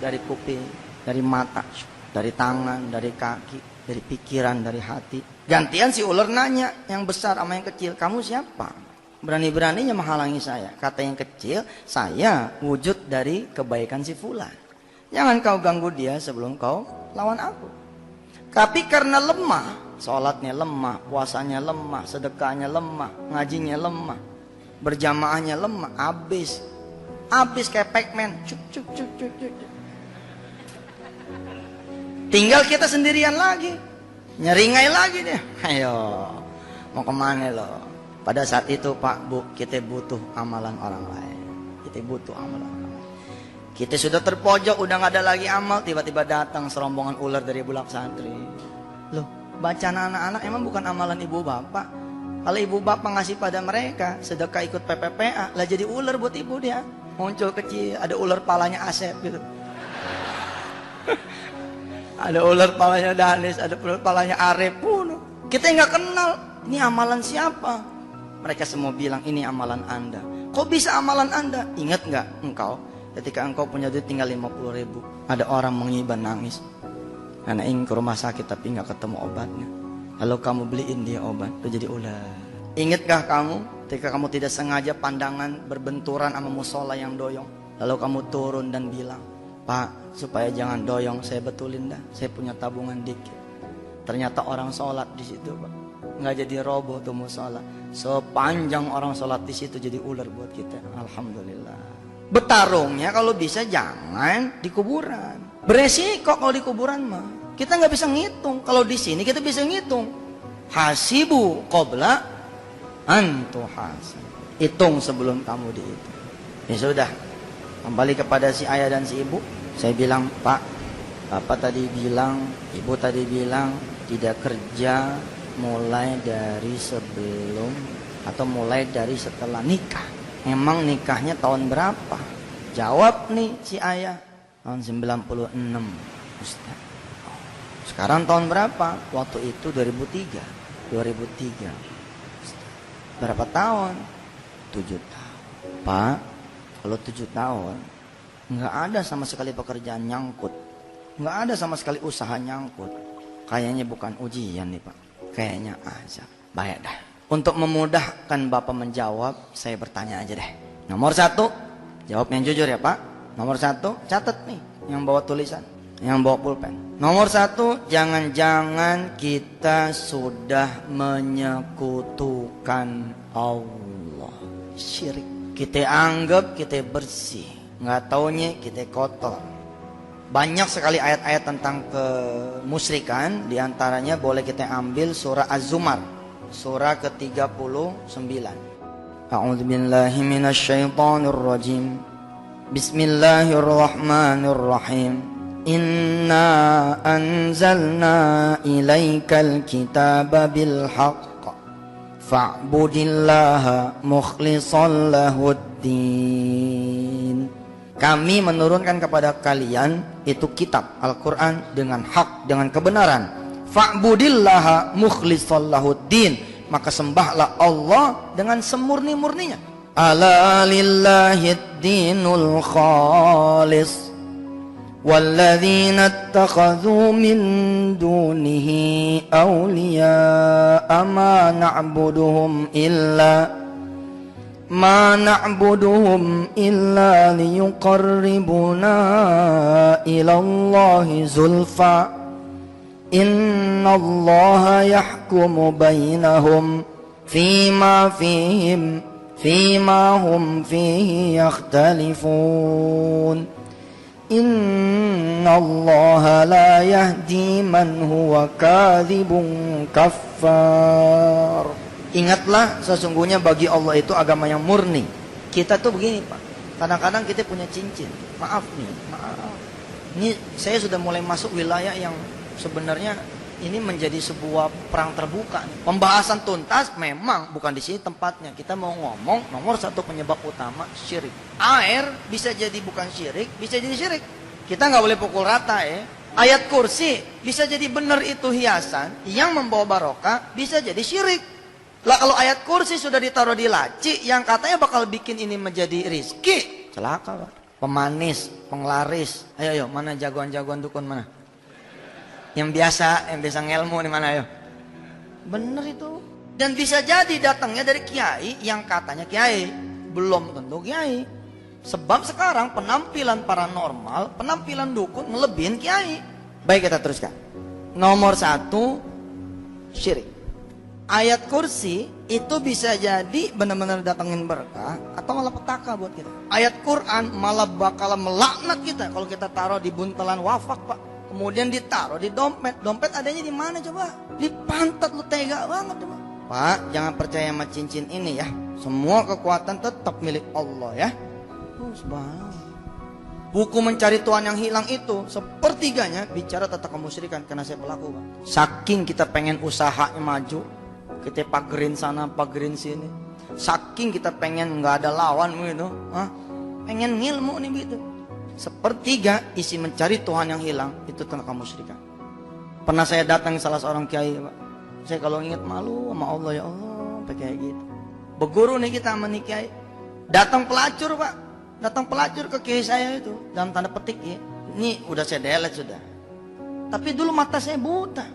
Dari kuping, dari mata, dari tangan, dari kaki, dari pikiran, dari hati. Gantian si ular nanya, yang besar sama yang kecil, kamu siapa? Berani-beraninya menghalangi saya. Kata yang kecil, saya wujud dari kebaikan si fulan. Jangan kau ganggu dia sebelum kau lawan aku. Tapi karena lemah, sholatnya lemah, puasanya lemah, sedekahnya lemah, ngajinya lemah, berjamaahnya lemah, habis kayak Pac-Man. Cuk. Tinggal kita sendirian lagi, nyeringai lagi deh. Ayo, mau kemana lo? Pada saat itu Pak Bu, kita butuh amalan orang lain. Kita butuh amalan orang lain. Kita sudah terpojok, udah gak ada lagi amal. Tiba-tiba datang serombongan ular dari bulak santri. Loh, bacaan anak-anak emang bukan amalan ibu bapak. Kalau ibu bapak ngasih pada mereka, sedekah ikut PPPA, lah jadi ular buat ibu dia. Muncul kecil, ada ular palanya Asep gitu. Ada ular palanya Danis, ada ular palanya Arif pun. Kita nggak kenal, ini amalan siapa? Mereka semua bilang ini amalan Anda. Kok bisa amalan Anda? Ingat nggak engkau ketika engkau punya duit tinggal 50.000, ada orang mengiban nangis karena ingin ke rumah sakit tapi nggak ketemu obatnya. Lalu kamu beliin dia obat, itu jadi ular. Ingat gak kamu ketika kamu tidak sengaja pandangan berbenturan sama musola yang doyong, lalu kamu turun dan bilang, Pak, supaya jangan doyong, saya betulin dah. Saya punya tabungan dikit. Ternyata orang sholat di situ, Pak. Nggak jadi roboh tuh musola. Sepanjang orang sholat di situ jadi ular buat kita. Alhamdulillah. Bertarungnya kalau bisa jangan di kuburan. Beresiko kalau di kuburan mah. Kita nggak bisa ngitung. Kalau di sini kita bisa ngitung. Hasibu qabla antu hasib. Hitung sebelum kamu dihitung. Ya sudah. Kembali kepada si ayah dan si ibu. Saya bilang, Pak, Bapak tadi bilang, Ibu tadi bilang tidak kerja mulai dari sebelum atau mulai dari setelah nikah. Emang nikahnya tahun berapa? Jawab nih si ayah, tahun 96 Ustaz. Sekarang tahun berapa? Waktu itu 2003 Ustaz. Berapa tahun? 7 tahun. Pak, kalau 7 tahun nggak ada sama sekali pekerjaan nyangkut, nggak ada sama sekali usaha nyangkut. Kayaknya bukan ujian nih Pak, kayaknya azab. Baik dah. Untuk memudahkan Bapak menjawab, saya bertanya aja deh. Nomor 1, jawab yang jujur ya Pak. Nomor 1, catat nih, yang bawa tulisan, yang bawa pulpen. Nomor 1, jangan-jangan kita sudah menyekutukan Allah. Syirik. Kita anggap kita bersih, nggak taunya kita kotor. Banyak sekali ayat-ayat tentang kemusyrikan. Di antaranya boleh kita ambil surah Az-Zumar, surah ke-39. A'udzubillahi minasyaitonirrajim. Bismillahirrahmanirrahim. Inna anzalna ilaikal kitaba bil haqq fa'budillaha mukhlishan lahuddin. Kami menurunkan kepada kalian itu kitab Al-Quran dengan hak, dengan kebenaran. Fa'budillaha mukhlishan lahuddin. Maka sembahlah Allah dengan semurni-murninya. Ala lillahid dinul khalis walladzina ittakhadhu min dunihi awliya'a ma na'buduhum illa liyuqarribuna ilallahi zulfa innallaha yahkumu bainahum fima hum fihi yakhtalifun innallaha la yahdi man huwa kadzibun kaffar. Ingatlah, sesungguhnya bagi Allah itu agama yang murni. Kita tuh begini Pak, kadang-kadang kita punya cincin. Maaf. Ini saya sudah mulai masuk wilayah yang sebenarnya ini menjadi sebuah perang terbuka. Pembahasan tuntas memang bukan di sini tempatnya. Kita mau ngomong nomor 1 penyebab utama syirik. Air bisa jadi bukan syirik, bisa jadi syirik. Kita nggak boleh pukul rata ya. Ayat kursi bisa jadi benar itu hiasan yang membawa barokah, bisa jadi syirik. Lah kalau ayat kursi sudah ditaruh di laci yang katanya bakal bikin ini menjadi rizki, celaka Pak. Pemanis, penglaris. Ayo mana jagoan-jagoan dukun mana? Yang biasa ngelmu di mana ayo? Bener itu. Dan bisa jadi datangnya dari kiai yang katanya kiai, belum tentu kiai. Sebab sekarang penampilan paranormal, penampilan dukun melebihin kiai. Baik, kita teruskan. Nomor 1, syirik. Ayat kursi itu bisa jadi benar-benar datangin berkah atau malah petaka buat kita. Ayat Quran malah bakal melaknat kita kalau kita taruh di buntelan wafak Pak. Kemudian ditaruh di dompet. Dompet adanya di mana coba? Di pantat, lu tega banget coba. Pak, jangan percaya sama cincin ini ya. Semua kekuatan tetap milik Allah ya. Subhanallah. Buku mencari Tuhan yang hilang itu sepertiganya bicara tentang kemusyrikan karena saya pelaku Pak. Saking kita pengen usahanya maju, kita pagerin sana, pagerin sini. Saking kita pengen nggak ada lawan gitu, pengen ngilmu nih gitu. Sepertiga isi mencari Tuhan yang hilang itu tentang kemusyrikan. Pernah saya datang salah seorang kiai Pak. Saya kalau ingat malu sama Allah, ya Allah, kayak gitu. Berguru nih kita sama nih kiai. Datang pelacur Pak, datang pelacur ke kiai saya itu dalam tanda petik ya. Ini udah saya delete sudah. Tapi dulu mata saya buta.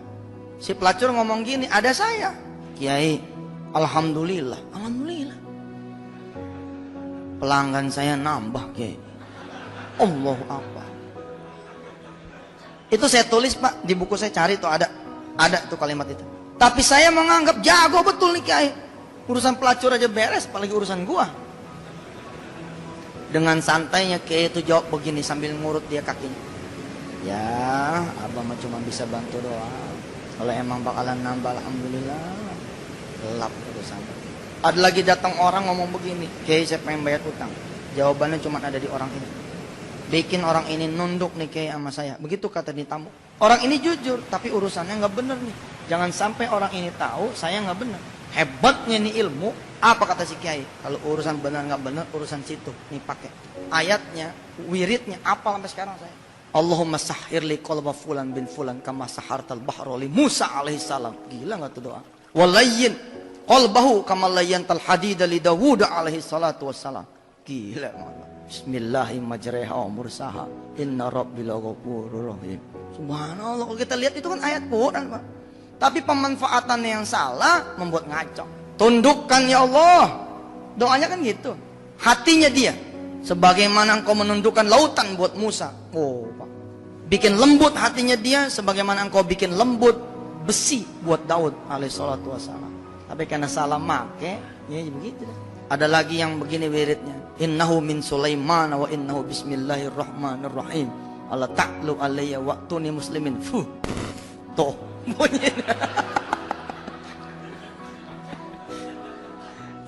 Si pelacur ngomong gini, ada saya. Kiai, alhamdulillah. Pelanggan saya nambah Kiai. Allahu Akbar. Itu saya tulis Pak, di buku saya cari tuh ada tuh kalimat itu. Tapi saya menganggap jago betul nih Kiai. Urusan pelacur aja beres, apalagi urusan gua. Dengan santainya Kiai itu jawab begini sambil ngurut dia kakinya. Ya, abang mah cuma bisa bantu doang. Kalau emang bakalan nambah, alhamdulillah. Gelap urusan. Ada lagi datang orang ngomong begini, Kiai saya pengen bayar utang. Jawabannya cuma ada di orang ini. Bikin orang ini nunduk nih Kiai sama saya. Begitu kata di tamu. Orang ini jujur, tapi urusannya nggak bener nih. Jangan sampai orang ini tahu saya nggak bener. Hebatnya nih ilmu. Apa kata si Kiai? Kalau urusan benar nggak benar, urusan situ. Nih pakai ayatnya, wiridnya, apa sampai sekarang saya. Allahumma sahhir li qalba fulan bin fulan kama sahartal bahra li Musa alaihi salam. Gila nggak tuh doa? Walayyin qalbahu kama layyantal hadida li Dawud alaihi salatu wassalam. Gila Allah. Bismillahirrahmanirrahim wa mursaha inna rabbil ghafurur rahim. Subhanallah, kalau kita lihat itu kan ayat Quran Pak. Tapi pemanfaatannya yang salah membuat ngaco. Tundukkan ya Allah. Doanya kan gitu. Hatinya dia sebagaimana engkau menundukkan lautan buat Musa. Oh Pak. Bikin lembut hatinya dia sebagaimana engkau bikin lembut besi buat Daud alaihissalatu wassalam. Tapi karena salah make, ya begitu. Ada lagi yang begini wiridnya. Innahu min Sulaiman wa innahu bismillahirrahmanirrahim. Allah ta'lu alayya wa'tuni muslimin. Tuh bunyinya.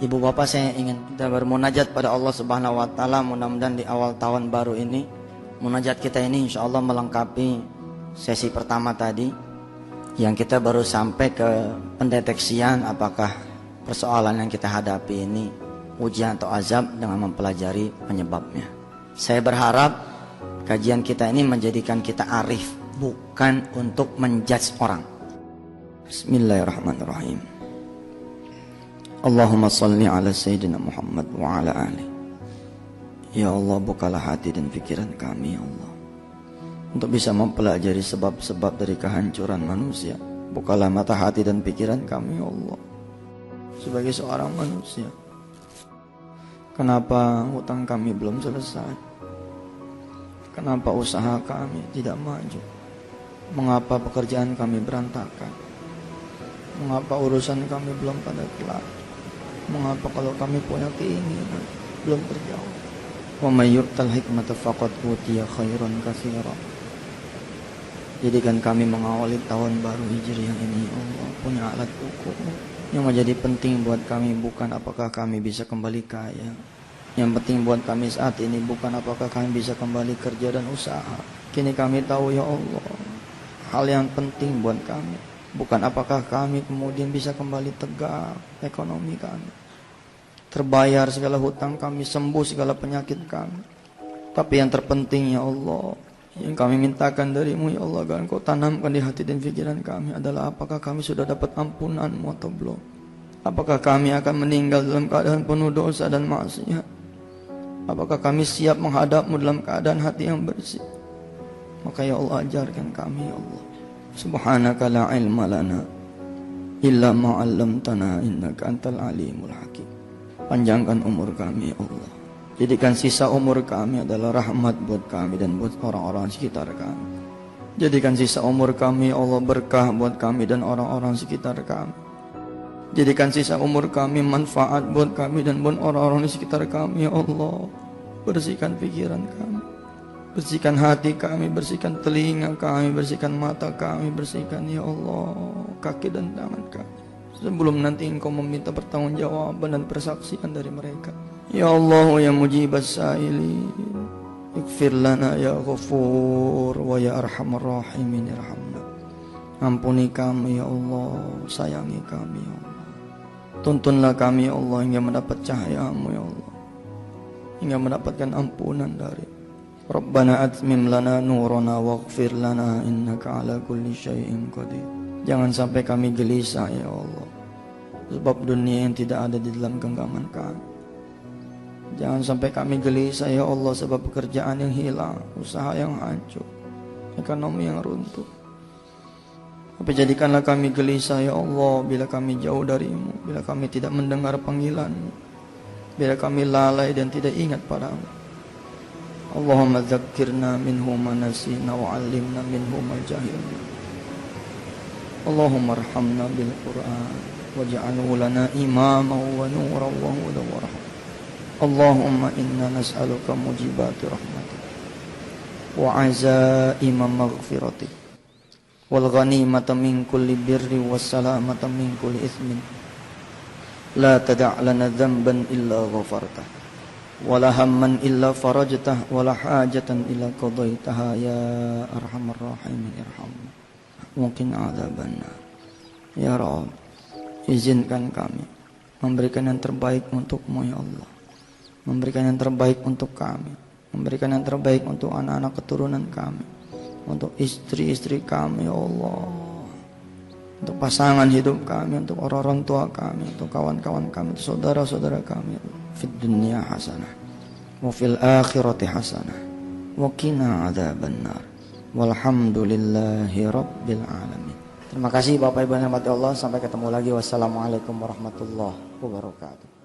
Ibu bapak, saya ingin kita bermunajat pada Allah subhanahu wa ta'ala. Mudah-mudahan di awal tahun baru ini, munajat kita ini insya Allah melengkapi sesi pertama tadi, yang kita baru sampai ke pendeteksian apakah persoalan yang kita hadapi ini ujian atau azab dengan mempelajari penyebabnya. Saya berharap kajian kita ini menjadikan kita arif, bukan untuk menjudge orang. Bismillahirrahmanirrahim. Allahumma salli ala Sayyidina Muhammad wa ala ali. Ya Allah, bukalah hati dan pikiran kami ya Allah, untuk bisa mempelajari sebab-sebab dari kehancuran manusia. Bukalah mata hati dan pikiran kami ya Allah, sebagai seorang manusia. Kenapa hutang kami belum selesai? Kenapa usaha kami tidak maju? Mengapa pekerjaan kami berantakan? Mengapa urusan kami belum pada kelar? Mengapa kalau kami punya keinginan belum terjawab? Wa may yu'tal hikmata faqad utiya khairan katsiran. Jadikan kami mengawali tahun baru Hijriah ini ya Allah punya alat ukur. Yang menjadi penting buat kami bukan apakah kami bisa kembali kaya. Yang penting buat kami saat ini bukan apakah kami bisa kembali kerja dan usaha. Kini kami tahu ya Allah, hal yang penting buat kami bukan apakah kami kemudian bisa kembali tegak ekonomi kami, terbayar segala hutang kami, sembuh segala penyakit kami. Tapi yang terpenting ya Allah, yang kami mintakan darimu ya Allah, agar Engkau tanamkan di hati dan pikiran kami adalah apakah kami sudah dapat ampunanmu atau belum. Apakah kami akan meninggal dalam keadaan penuh dosa dan maksiat. Apakah kami siap menghadapmu dalam keadaan hati yang bersih. Maka ya Allah, ajarkan kami ya Allah. Subhanaka la ilma lana illa ma 'allamtana innaka antal alimul hakim. Panjangkan umur kami ya Allah. Jadikan sisa umur kami adalah rahmat buat kami dan buat orang-orang sekitar kami. Jadikan sisa umur kami ya Allah berkah buat kami dan orang-orang sekitar kami. Jadikan sisa umur kami manfaat buat kami dan buat orang-orang di sekitar kami ya Allah. Bersihkan pikiran kami, bersihkan hati kami, bersihkan telinga kami, bersihkan mata kami, bersihkan ya Allah kaki dan tangan kami, sebelum nanti Engkau meminta pertanggungjawaban dan persaksian dari mereka. Ya Allah ya mujibas sa'ilin, ighfir lana ya ghafur wa ya arhamar rahimin irhamna. Ampuni kami ya Allah, sayangi kami ya Allah. Tuntunlah kami ya Allah hingga mendapat cahaya-Mu ya Allah, hingga mendapatkan ampunan dari Rabbana atmim lana nurana waghfir lana innaka ala kulli syai'in qadir. Jangan sampai kami gelisah ya Allah sebab dunia yang tidak ada di dalam genggaman kami. Jangan sampai kami gelisah ya Allah sebab pekerjaan yang hilang, usaha yang hancur, ekonomi yang runtuh. Tapi jadikanlah kami gelisah ya Allah bila kami jauh darimu, bila kami tidak mendengar panggilanmu, bila kami lalai dan tidak ingat padamu. اللهم ذكرنا منه ما نسينا وعلمنا منه ما جهلنا اللهم ارحمنا بالقرآن واجعله لنا إماما ونورا وهدى ورحمة اللهم إنا نسألك موجبات رحمتك وعزائم مغفرتك والغنيمة من كل بر والسلامة من كل إثم لا تدع لنا ذنبا إلا غفرته ولا هما إلا فرجته ولا حاجة إلا قضيتها يا أرحم الراحمين ارحمنا mungkin adzabanna. Ya Rabb, izinkan kami memberikan yang terbaik untukmu ya Allah, memberikan yang terbaik untuk kami, memberikan yang terbaik untuk anak-anak keturunan kami, untuk istri-istri kami ya Allah, untuk pasangan hidup kami, untuk orang-orang tua kami, untuk kawan-kawan kami, untuk saudara-saudara kami. Fid dunya hasanah wa fil akhirati hasanah wa qina adzabannar. Walhamdulillahi rabbil alamin. Terima kasih Bapak Ibu yang dirahmati Allah. Sampai ketemu lagi. Wassalamualaikum warahmatullahi wabarakatuh.